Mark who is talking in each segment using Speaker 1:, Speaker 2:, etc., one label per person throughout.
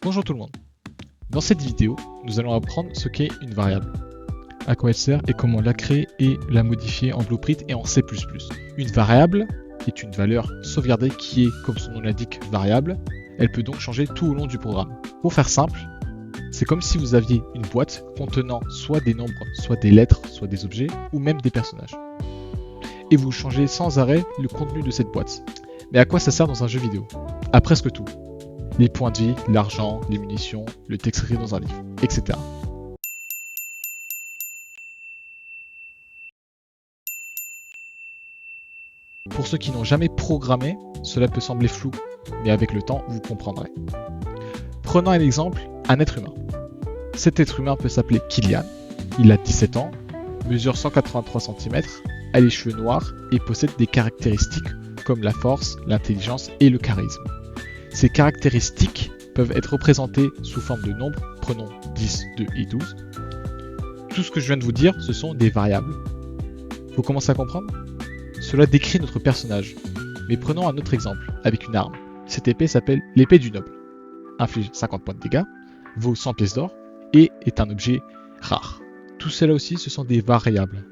Speaker 1: Bonjour tout le monde. Dans cette vidéo, nous allons apprendre ce qu'est une variable, à quoi elle sert et comment la créer et la modifier en Blueprint et en C++. Une variable est une valeur sauvegardée qui est, comme son nom l'indique, variable. Elle peut donc changer tout au long du programme. Pour faire simple, c'est comme si vous aviez une boîte contenant soit des nombres, soit des lettres, soit des objets, ou même des personnages. Et vous changez sans arrêt le contenu de cette boîte. Mais à quoi ça sert dans un jeu vidéo? À presque tout. Les points de vie, l'argent, les munitions, le texte écrit dans un livre, etc. Pour ceux qui n'ont jamais programmé, cela peut sembler flou, mais avec le temps, vous comprendrez. Prenons un exemple, un être humain. Cet être humain peut s'appeler Kylian, il a 17 ans, mesure 183 cm, a les cheveux noirs et possède des caractéristiques comme la force, l'intelligence et le charisme. Ces caractéristiques peuvent être représentées sous forme de nombres, prenons 10, 2 et 12. Tout ce que je viens de vous dire, ce sont des variables. Vous commencez à comprendre? Cela décrit notre personnage. Mais prenons un autre exemple, avec une arme. Cette épée s'appelle l'épée du noble. Inflige 50 points de dégâts, vaut 100 pièces d'or et est un objet rare. Tout cela aussi, ce sont des variables.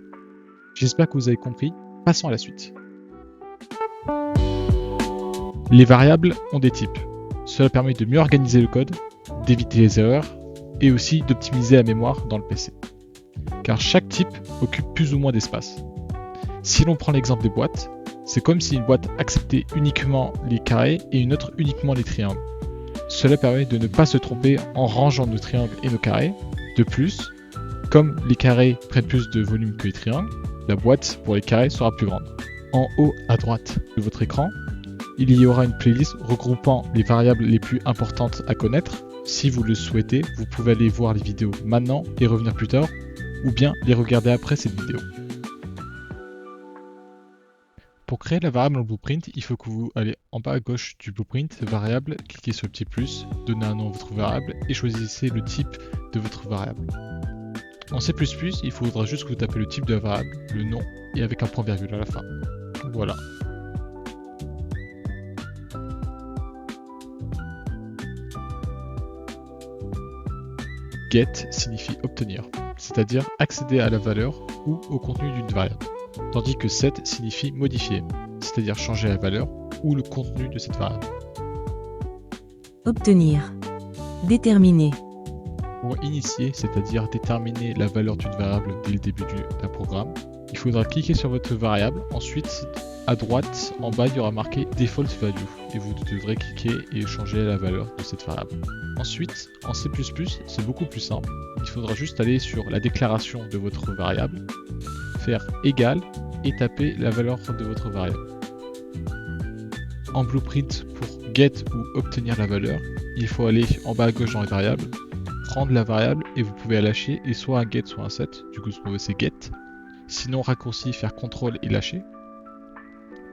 Speaker 1: J'espère que vous avez compris. Passons à la suite. Les variables ont des types. Cela permet de mieux organiser le code, d'éviter les erreurs et aussi d'optimiser la mémoire dans le PC. Car chaque type occupe plus ou moins d'espace. Si l'on prend l'exemple des boîtes, c'est comme si une boîte acceptait uniquement les carrés et une autre uniquement les triangles. Cela permet de ne pas se tromper en rangeant nos triangles et nos carrés. De plus, comme les carrés prennent plus de volume que les triangles, la boîte pour les carrés sera plus grande. En haut à droite de votre écran, il y aura une playlist regroupant les variables les plus importantes à connaître. Si vous le souhaitez, vous pouvez aller voir les vidéos maintenant et revenir plus tard, ou bien les regarder après cette vidéo. Pour créer la variable en Blueprint, il faut que vous allez en bas à gauche du Blueprint, variable, cliquez sur le petit plus, donnez un nom à votre variable et choisissez le type de votre variable. En C++, il faudra juste que vous tapez le type de la variable, le nom et avec un point virgule à la fin. Voilà. Get signifie obtenir, c'est-à-dire accéder à la valeur ou au contenu d'une variable, tandis que set signifie modifier, c'est-à-dire changer la valeur ou le contenu de cette variable.
Speaker 2: Obtenir. Déterminer.
Speaker 1: Pour initier, c'est-à-dire déterminer la valeur d'une variable dès le début d'un programme, il faudra cliquer sur votre variable, ensuite à droite en bas il y aura marqué Default Value et vous devrez cliquer et changer la valeur de cette variable. Ensuite, en C++, c'est beaucoup plus simple. Il faudra juste aller sur la déclaration de votre variable, faire égal et taper la valeur de votre variable. En Blueprint, pour get ou obtenir la valeur, il faut aller en bas à gauche dans les variables, prendre la variable et vous pouvez la lâcher et soit un get soit un set. Du coup, ce qu'on veut c'est get. Sinon, raccourci, faire CTRL et lâcher.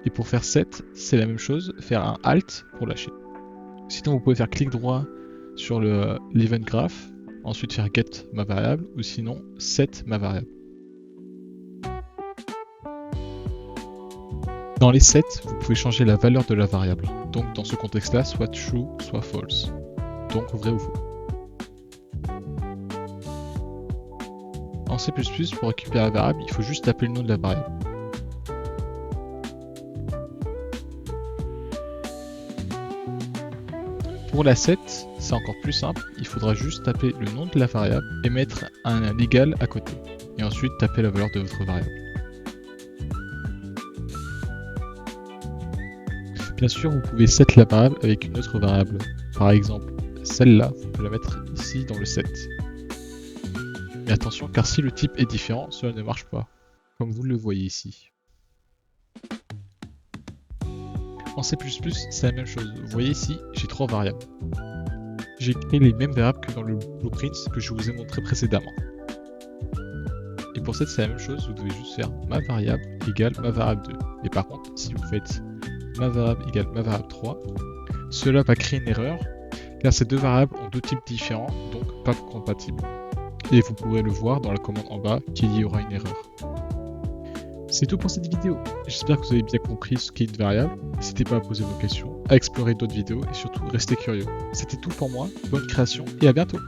Speaker 1: Et pour faire set, c'est la même chose, faire un alt pour lâcher. Sinon, vous pouvez faire clic droit sur l'event graph, ensuite faire get ma variable, ou sinon set ma variable. Dans les sets, vous pouvez changer la valeur de la variable. Donc dans ce contexte-là, soit true, soit false. Donc vrai ou faux. En C++, pour récupérer la variable, il faut juste taper le nom de la variable. Pour la set, c'est encore plus simple, il faudra juste taper le nom de la variable et mettre un égal à côté. Et ensuite taper la valeur de votre variable. Bien sûr, vous pouvez set la variable avec une autre variable. Par exemple, celle-là, vous pouvez la mettre ici dans le set. Mais attention, car si le type est différent, cela ne marche pas, comme vous le voyez ici. En C++, c'est la même chose. Vous voyez ici, j'ai 3 variables. J'ai créé les mêmes variables que dans le Blueprint que je vous ai montré précédemment. Et pour cette, c'est la même chose, vous devez juste faire ma variable égale ma variable 2. Et par contre, si vous faites ma variable égale ma variable 3, cela va créer une erreur, car ces deux variables ont deux types différents, donc pas compatibles. Et vous pourrez le voir dans la commande en bas qu'il y aura une erreur. C'est tout pour cette vidéo. J'espère que vous avez bien compris ce qu'est une variable. N'hésitez pas à poser vos questions. à explorer d'autres vidéos et surtout restez curieux. C'était tout pour moi, bonne création et à bientôt.